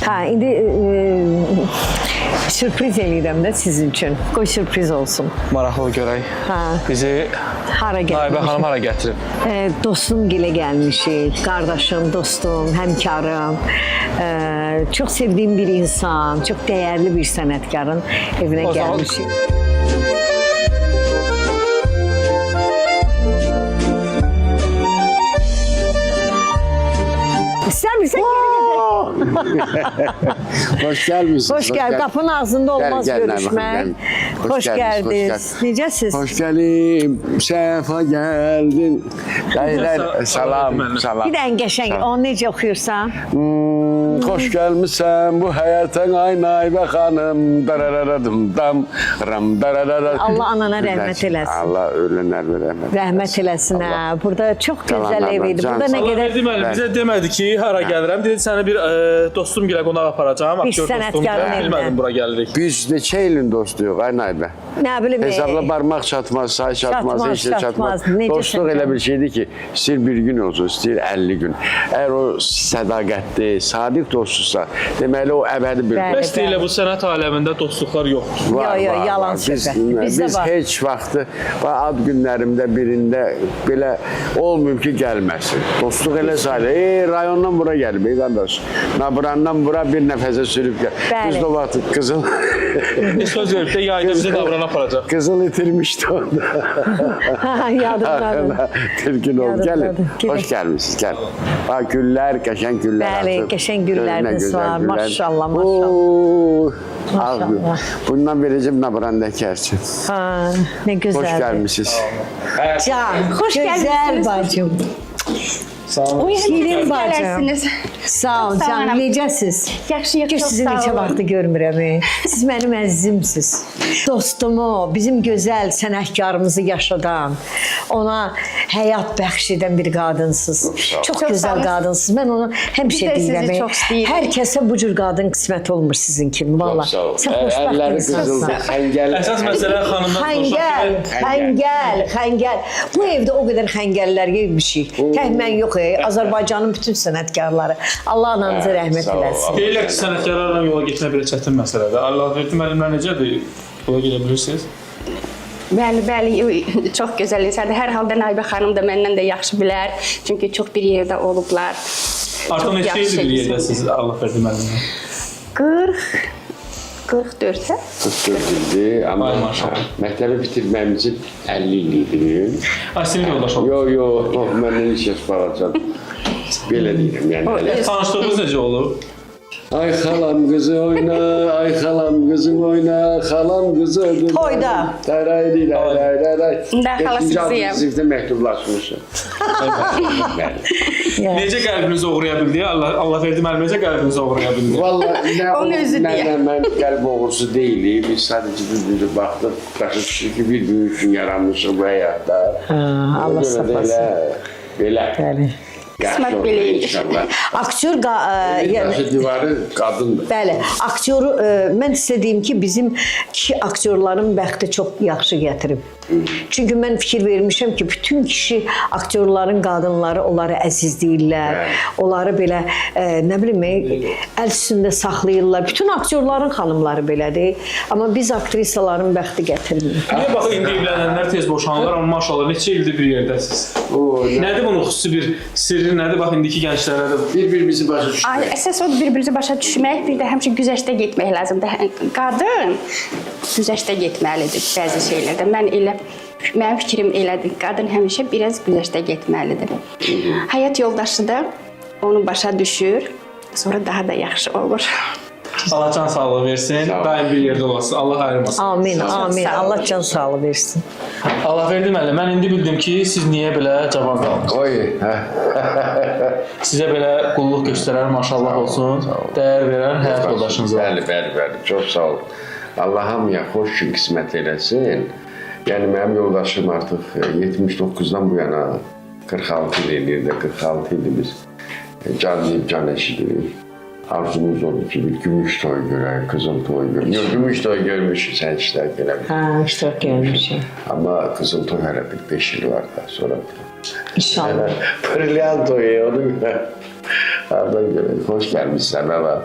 Ha, indi sürpriz eləyirəm də sizin üçün. Qoy sürpriz olsun. Maraqlı görək. Ha. Bizi Hara Naibə gəlmişik? xanım hara gətirib? Dostum gilə gəlmişik. Qardaşım, dostum, həmkarım. Çox sevdiyim bir insan, çox dəyərli bir sənətkarın evinə O zaman- gəlmişik. İstəmirsən geri gedək. Hoş gelmişsiniz. Hoş gəl. Qapının ağzında olmaz Gel, gel, görüşmək. gel. Hoş gəldiniz. Necəsiz? Hoş geldin, sefa geldin. Hayır, salam, salam. Bir dən qəşəng, onu necə oxuyursan? Hoş gelmişsen bu hayata ay Naibə xanım. Darararadım dam, ram dararara. Allah anana rəhmət eləsin. Allah ölənlərə rəhmət. Rəhmət eləsin ha. Burada çox gözəl Cavanlarla ev idi. can Burada nə sağlığı. qədər Deməli, bizə demədi ki, hara gəlirəm. Dedi, səni bir dostum gilə qonaq aparacağım. Bir Aktyor dostum. sənətkarın Mən evinə. bilmədim bura gəlirik. Biz neçə ilin dostuyuq ay Naibə. nə bilim. Hesabla barmaq çatmaz, say çatmaz, Çatmaz, heç də çatmaz. çatmaz. Necə Dostluq çatmaz? elə bir şeydir ki, istəyir bir gün olsun, istəyir 50 gün. Əgər o sədaqətli, sadiq dostdursa, deməli o əbədi bir Bəli. Bəs deyilə bu sənət aləmində dostluqlar yoxdur. Yo, yalan söhbət. Bizdə Biz var. heç vaxtı ad günlərimdə birində belə olmayıb ki, gəlməsin. Dostluq elə sayılır. Rayondan bura gəlib, qardaş. Nabrandan bura bir nəfəsə sürüb gəl. Bəli. Biz o vaxt qızıl Söz verib də yayda bizi davran aparacaq. qızıl itirmişdi onda. Yadımdadır. Türkün ol, Yadımdadır. gəlin. Gedək. Hoş gəlmişsiniz, gəl. Bax, güllər, qəşəng güllər Bəli, açıb. qəşəng gülləriniz Gözünə gözəl var. güllər. Maşallah, maşallah. Maşallah. Bundan verəcəm Nabrandakı ərçin. Ha, nə Hoş gözəldir. gəlmişsiniz. Can, Hoş gözəl gəlmisiniz. bacım. Sağ olun. Şirin bacım. Gələrsiniz. Sağ ol, Sağ can, olun. necəsiz? Yaxşıyıq, Ki çox sizi sağ neçə olun. vaxtı görmürəm. Siz mənim əzizimsiz. Dostumu, bizim gözəl sənətkarımızı yaşadan, ona həyat bəxş edən bir qadınsınız. Çox Çox sağ gözəl olun. qadınsınız. Mən onu həmişə Biz də sizi deyirəm. çox istəyirik. Hər kəsə bu cür qadın qismət olmur sizin kimi. Valla. Sağ ol. Sən xoşbəxt Əlləri insansın. qızıldı, xəngəl. Əsas məsələ xanımdan Xəngəl. Bu evdə o qədər xəngəllər yemişik. Tək mən yox, Azərbaycanın bütün sənətkarları. Allah ananıza rəhmət sağ ol. eləsin. Deyirlər ki, sənətkarlarla yola getmək belə çətin məsələdir. Allah verdi müəllimlər necədir? Yola gedə bilirsiniz? Bəli, çox gözəl insandır. Hər halda Naibə xanım da məndən də yaxşı bilər. Çünki çox bir yerdə olublar. Artıq Çox neçə yaxşı ildir bir insan. yerdəsiniz Allah verdi müəllimlər? 44-ə. 44 ildir, amma Ay, maşallah. məktəbi bitirməyimizin 50 illidir. Ay, sinif yoldaş oldu. Yox, məndən iş yaş balacan. Belə deyirəm, yəni. hələ. Tanışdığınız necə olub? Ay xalam qızı oyna, ay xalam qızım oyna, xalam qızı ödür. Toyda. Taray, Də xalasıyam. Sinifdə məktublaşmışıq. Bəli. Necə qəlbinizi oğraya bildi? Allah verdi müəllimə necə qəlbinizi oğraya bildi? Vallahi nə Onun özü nə deyək. mən qəlb oğrusu deyilik. Biz sadəcə düzdür baxdıq, başa düşdük ki, bir gün üçün yaranmışıq bu həyatda. Allah Ona görə də saxlasın. Belə. Bəli. Qismət belə imiş. İnşallah. Aktyor Başı divarı qadındır. Bəli, aktyoru mən istədiyim ki, bizim kişi aktyorların bəxti çox yaxşı gətirib. Çünki mən fikir vermişəm ki, bütün kişi aktyorların qadınları onları əzizləyirlər. Onları belə nə bilim əl üstündə saxlayırlar. Bütün aktyorların xanımları belədir. Amma biz aktrisaların bəxti gətirmir. Niyə bax indi evlənənlər tez boşanırlar, amma maşallah neçə ildir bir yerdəsiz? Nədir bunun xüsusi bir sirri nədir? Bax indiki gənclərə də Bir-birimizi başa düşdük. Ay, əsas o bir-birimizi başa düşmək, bir də həmişə güzəştə getmək lazımdır. Qadın güzəştə getməlidir bəzi şeylərdə. Mənim fikrim elədir. Qadın həmişə biraz güzəştə getməlidir. Həyat yoldaşı da onu başa düşür, sonra daha da yaxşı olur. Allah can sağlığı versin, daim bir yerdə olasın, Allah ayırmasın. Amin, amin. sağ olun. Allah can sağlığı versin. Allah verdi müəllim, mən indi bildim ki, siz niyə belə cavan qaldınız? Oy. Sizə belə qulluq göstərər, maşallah olsun, dəyər verən həyat yoldaşınız var. Bəli. Çox sağ ol. Allah hamıya xoş gün qismət eləsin. Yəni mənim yoldaşım artıq 79-dan bu yana 46 il eləyir də 46 ildir biz can deyib can eşidirik. Arzumuz oldu ki, bir gümüş toy görək, qızıl toy görək. Yox, gümüş toy görmüşük, sən iştirak eləmişsin. Hə, iştirak gəlmişəm. Amma qızıl toy hələ bir 5 il var da sonra. İnşallah. Brilliant toyu, onu görə. Hoş gelmişsin baba.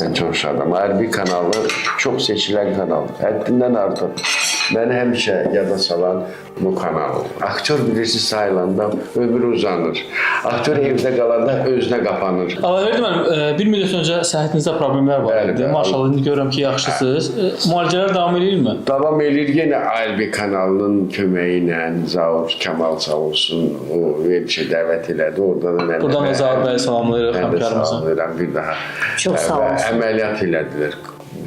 Ben çok şadım. Harbi kanalı çok seçilen kanal. Həddindən artıq. Məni həmişə yada salan bu kanal. Aktör birisi sayılanda ömrü uzanır. Aktör evdə qalanda özünə qapanır. Allahverdi müəllim, bir müddət öncə səhhətinizdə problemlər var Bəli, idi. bəli. Maşallah indi görürəm ki, yaxşısınız. Müalicələr davam edirmi? Davam edir yenə Albi kanalının köməyi ilə Zaur Kamal sağ olsun o verilişə dəvət elədi. Oradan da mənə Buradan da Zaur bəy salamlayırıq Mən də həmkarımıza. salamlayıram bir daha. Çox sağ Və olsun. Əməliyyat elədilər.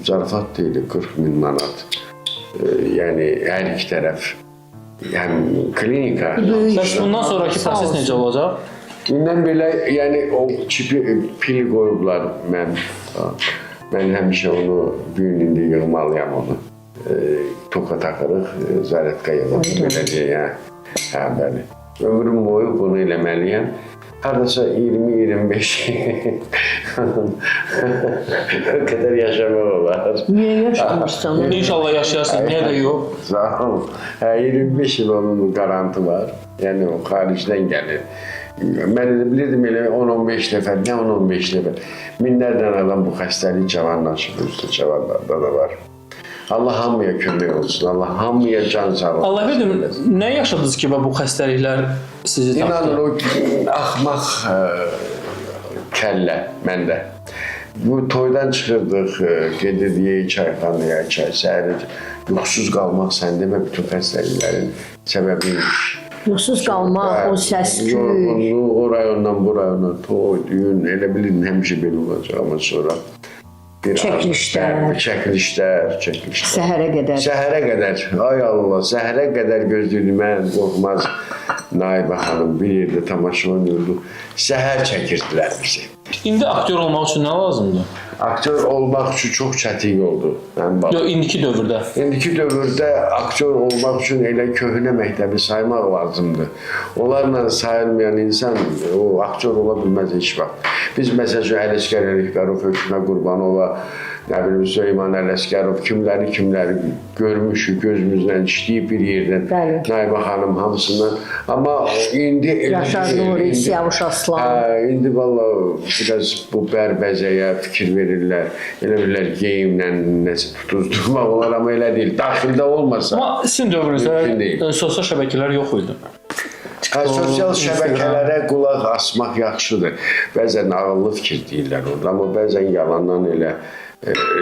Zarafat deyildi 40.000 manat. Yəni hər iki tərəf yəni klinika. Bəs bundan sonraki proses necə olacaq? İndən belə yəni o pili qoyublar mən. Mən həmişə onu bu gün indi yığmalıyam onu. Toka taxırıq, zaretka yığılır beləcə. Hə, bəli. Ömrüm boyu bunu eləməliyəm. Hardasa 20-25 o kadar yaşamaq olar. Niyə yaşamırsan? İnşallah yaşayarsın, niyə də yox? Sağ ol. Hə, 25 il onun qarantı var. Yəni o xaricdən gəlir. Mən elə bilirdim elə 10-15 nəfər, nə 10-15 nəfər. Minlərdən adam bu xəstəlik cavanlaşır, üstə cavanlarda da var. Allah hamıya kömək olsun, Allah hamıya can sağlığı. Allah verdim, nə yaşadınız ki, bu xəstəliklər sizi İnanın tapdı? o axmaq kəllə məndə. Bu toydan çıxırdıq, gedirdik çayxanaya, çay səhəri. Yuxusuz qalmaq sən demə bütün xəstəliklərin səbəbiymiş. Yuxusuz qalmaq, o səs-küy. Yorğunluq, o rayondan bu rayona, toy, düyün, elə bilirdim həmişə belə olacaq, amma sonra Çəkilişlər. Çəkilişlər. Səhərə qədər. Səhərə qədər, ay Allah, səhərə qədər gözlüydüm mən, qorxmaz Naibə xanım bir yerdə tamaşa oynuyorduk. Səhər çəkirdilər bizi. İndi aktyor olmaq üçün nə lazımdır? Aktör olmaq üçün çox çətin oldu. Yox, indiki dövrdə. İndiki dövrdə aktyor olmaq üçün elə köhnə məktəbi saymaq lazımdır. Onlarla sayılmayan insan o aktyor ola bilməz heç vaxt. Biz məsələn Ələsgər Ələkbərov, Hökmə Qurbanova, nə bilim Süleyman Ələsgərov kimləri görmüşük, gözümüzlə işləyib bir yerdən. Naibə xanım hamısından. Amma indi Yaşar Nuri, Siyavuş Aslan. İndi valla biraz bu bərbəzəyə fikir verirlər. Elə bilirlər geyimlə nəsə tutuzdurmaq olar, amma elə deyil. Daxildə olmasa. Amma sizin dövrünüzdə sosial şəbəkələr yox idi. Sosial şəbəkələrə qulaq asmaq yaxşıdır. Bəzən ağıllı fikir deyirlər orada, amma bəzən yalandan elə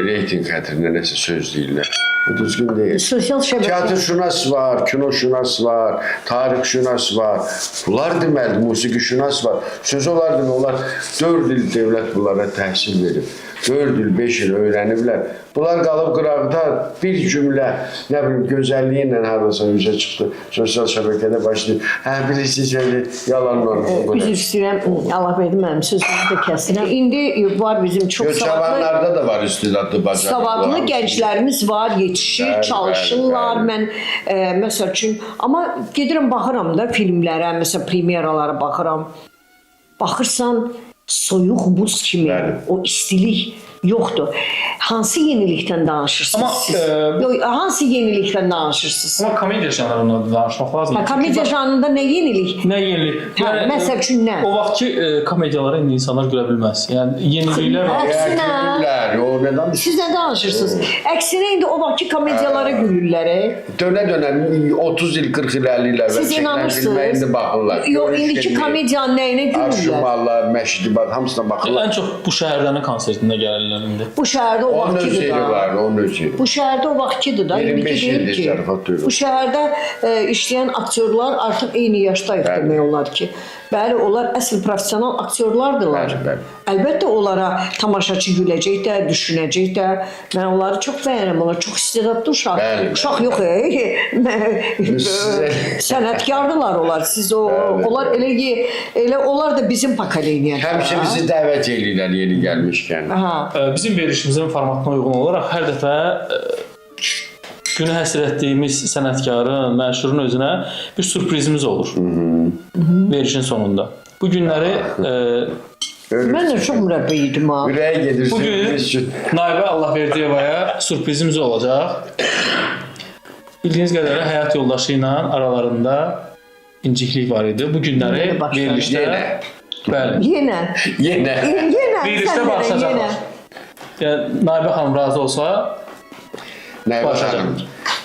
reyting xətrinə nəsə söz deyirlər. Bu düzgün deyil. Sosial şəbəkə. Teatrşünas var, kinoşünas var, tarixşünas var. Bunlar deməli, musiqişünas var. Söz olar demək, onlar 4 il dövlət bunlara təhsil verib. 4 il, 5 il öyrəniblər. Bunlar qalıb qıraqda bir cümlə, nə bilim, gözəlliyi ilə haradasa üzə çıxdı. Sosial şəbəkədə başlayıb. Hə, bilirsiniz, yalanlar. Üzr istəyirəm, Allah verdi mənim sözümü də kəsirəm. İndi var bizim çox Cavanlarda da var istedadlı bacarıqlar. Savadlı gənclərimiz var, yetişir, Bəli, çalışırlar. bəli. Mən məsəl üçün, amma gedirəm baxıram da filmlərə, məsələn premyeralara baxıram. Baxırsan soyuq buz kimi Bəli. o istilik yoxdur. Hansı yenilikdən danışırsınız Amma, siz? Yox, hansı yenilikdən danışırsınız? Amma komediya janrında danışmaq lazımdır. Komediya janrında nə yenilik? Nə yenilik? Hə, məsəl üçün nə? O vaxt ki, komediyalara indi insanlar gülə bilməz. Yəni, yeniliklər var. Əksinə. O nə danışır? Siz nə danışırsınız? Əksinə indi o vaxtki komediyalara gülürlər. Dönə-dönə 30 il, 40 il, 50 il əvvəl Siz çəkilən inanırsınız? filmə indi baxırlar. Yox, indiki komediyanın nəyinə gülürlər? Aşımalar, Məşidi, hamısına baxırlar. Ən çox bu şəhərlərin konsertində gəlirlər indi. Bu şəhərdə o Onun vaxtkidir özleri da. var, onun özleri. Bu şəhərdə o vaxtkidir da. 25 İndiki deyil ildir ki. zarafat duyuyorum. Bu şəhərdə işləyən aktyorlar artıq eyni yaşdayıq Bəli. demək olar ki. Bəli, onlar əsl professional aktyorlardılar. Bəli, bəli. Əlbəttə onlara tamaşaçı güləcək də, düşünəcək də. Mən onları çox bəyənirəm. Onlar çox istedadlı uşaq. Bəli, bəli. Uşaq yox, sənətkardılar onlar. Siz o onlar elə onlar da bizim pokoleniyadır. Həmişə bizi dəvət edirlər yeni gəlmişkən. Aha. Bizim verilişimizin formatına uyğun olaraq hər dəfə günü həsr etdiyimiz sənətkarın, məşhurun özünə bir sürprizimiz olur. Verilişin sonunda. Bu günləri Mən də çox mürəbbə idim ha. Ürəyə gedir bugün sürpriz üçün. Naibə Allahverdiyevaya sürprizimiz olacaq. Bildiyiniz qədərlə həyat yoldaşı ilə aralarında inciklik var idi. Bu günləri Yenə başladı. verilişdə Yenə. Bəli. Yenə. Yenə. Yenə. Verilişdə sən verə, bağışlayacaqlar. Yəni Nayibə xanım razı olsa, Nə Başlayacaq. başlayacağım?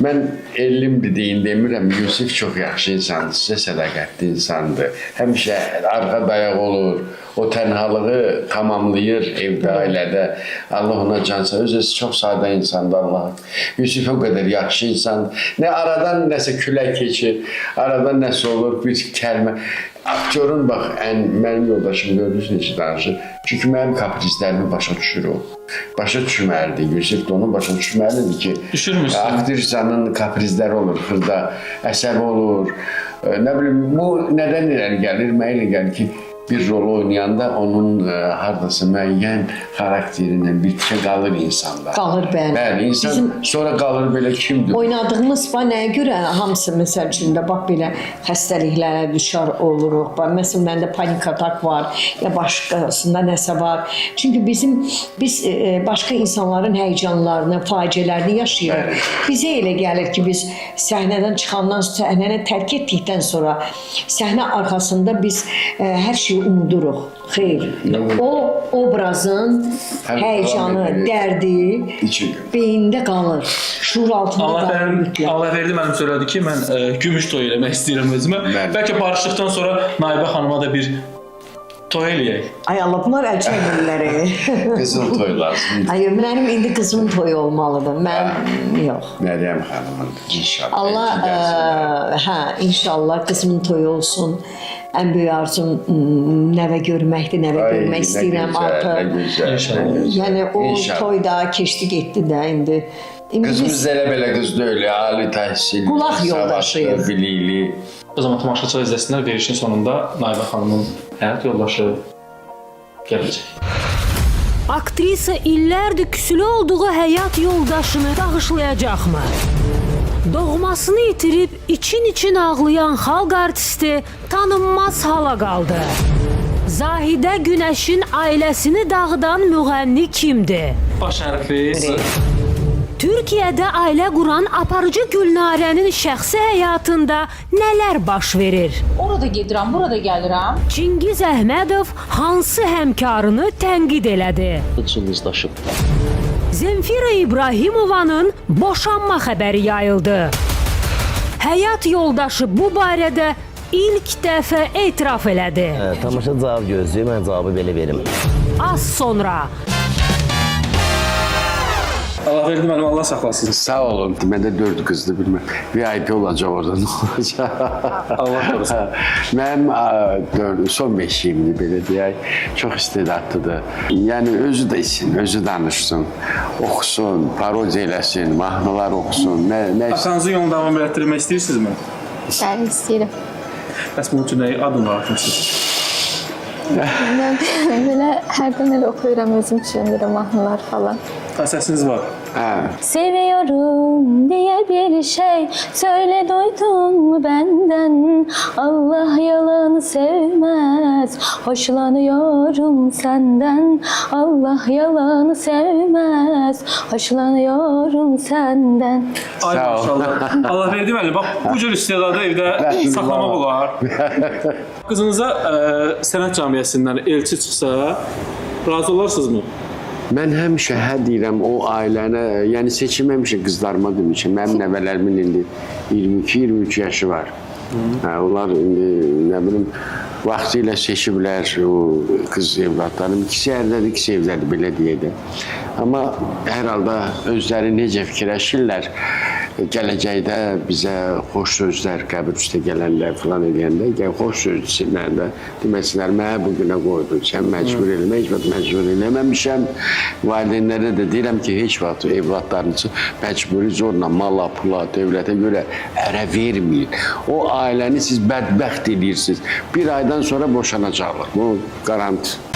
Mən 50 deyin demirəm. Yusif çox yaxşı insandır, sizə sədaqətli insandır. Həmişə arxa dayaq olur. O tənhalığı tamamlayır evdə, ailədə. Allah ona can sağ. Özü çox sadə insandır Allah. Yusif o qədər yaxşı insandır. Nə aradan nəsə külək keçir, aradan nəsə olur, bir kəlmə. Aktyorun bax, mənim yoldaşım gördünüz necə danışır. Çünki mənim kaprizlərimi başa düşür o. Başa düşməlidir. Yusif də onu başa düşməlidir ki, Düşürmüsün. aktrisanın kaprizləri olur, xırda, əsəbi olur. Nə bilim, bu nədən irəli gəlir? Mənə elə gəlir ki, bir rol oynayanda onun hardasa müəyyən xarakterindən bitki qalır insanda. Qalır, bəli. Bəli, insan sonra qalır belə kimdir? Oynadığımız nəyə görə hamısı məsəl üçün də bax belə xəstəliklərə düşər oluruq. Bax məsələn məndə panik atak var, ya başqasında nəsə var. Çünki biz başqa insanların həyəcanlarını, faciələrini yaşayırıq. Bizə elə gəlir ki, biz səhnədən çıxandan, səhnəni tərk etdikdən sonra səhnə arxasında biz hər şeyi unuduruq. Xeyr. O obrazın həyəcanı, dərdi beyində qalır. Şuur altında qalır. Allah verdi mənim söylədi ki, mən gümüş toy eləmək istəyirəm özümə. Bəlkə barışdıqdan sonra Nayibə xanıma da bir toy eləyək. Ay Allah, bunlar əl çəkmirlər. Qızıl toy lazım. Ay, mənim indi qızımın toyu olmalıdır. Mən yox. Məryəm xanımın inşallah. Allah, inşallah qızımın toyu olsun. Ən böyük arzum nəvə görməkdir, nəvə görmək istəyirəm artıq. İnşallah. Yəni o toy da keçdi, getdi də indi. Qızımız elə belə qız deyil, ali təhsil, Qulaq yoldaşıyıq. savadlı, bilikli. O zaman tamaşaçılar izləsinlər, verilişin sonunda Nayibə xanımın həyat yoldaşı gələcək. Aktrisa illərdir küsülü olduğu həyat yoldaşını bağışlayacaqmı? Doğmasını itirib için ağlayan xalq artisti tanınmaz hala qaldı. Zahidə Günəşin ailəsini dağıdan müğənni kimdir? Baş hərfi Türkiyədə ailə quran aparıcı Gülnarənin şəxsi həyatında nələr baş verir? Orada gedirəm, burada gəlirəm. Çingiz Əhmədov hansı həmkarını tənqid elədi? Cılızdaşıb. Zemfira İbrahimovanın boşanma xəbəri yayıldı. Həyat yoldaşı bu barədə ilk dəfə etiraf elədi. Tamaşa cavab gözləyir, mən cavabı belə verim. Az sonra Allah verdi mənim, Allah saxlasın. Sağ olun. Məndə 4 qızdır, bilməm. VIP olacaq orada, nə olacaq? Allah korusun. Mənim son beşiyimdir, belə deyək. Çox istedadlıdır. Yəni, özü də içsin, özü danışsın, oxusun, parodiya eləsin, mahnılar oxusun. Atanızın yolunu davam elətdirmək istəyirsinizmi? Bəli, istəyirəm. Bəs bunun üçün nəyi adını atmışsınız? Mən belə hərdən elə oxuyuram özüm üçün belə mahnılar falan. Səsiniz var. Seviyorum diye bir şey söyle duydun mu benden? Allah yalanı sevmez, hoşlanıyorum senden. Allah yalanı sevmez, hoşlanıyorum senden. Ay maşallah. Allah verdi mənim. Bax, bu cür istedadı evdə saxlamaq olar. Qızınıza sənət cəmiyyəsindən elçi çıxsa, razı olarsınızmı? Mən həmişə deyirəm o ailəni, yəni seçim həmişə qızlarıma demişəm. Mənim nəvələrimin indi 22-23 yaşı var. Onlar indi, nə bilim, vaxtı ilə seçiblər o qız evladlarım. İkisi ərdədir, ikisi evdədir, belə deyədim. Amma hər halda özləri necə fikirləşirlər, gələcəkdə bizə xoş sözlər, qəbir üstə gələnlər filan edəndə, xoş söz desinlər də, deməsinlər, mənə bugünə qoydun, sən məcbur eləmə, heç vaxt məcbur eləməmişəm. Valideynlərə də deyirəm ki, heç vaxt evladlarınızı məcburi zorla, mala, pula, dövlətə görə ərə verməyin. O ailəni siz bədbəxt edirsiniz. Bir aydan sonra boşanacaqlar. Bu garanti.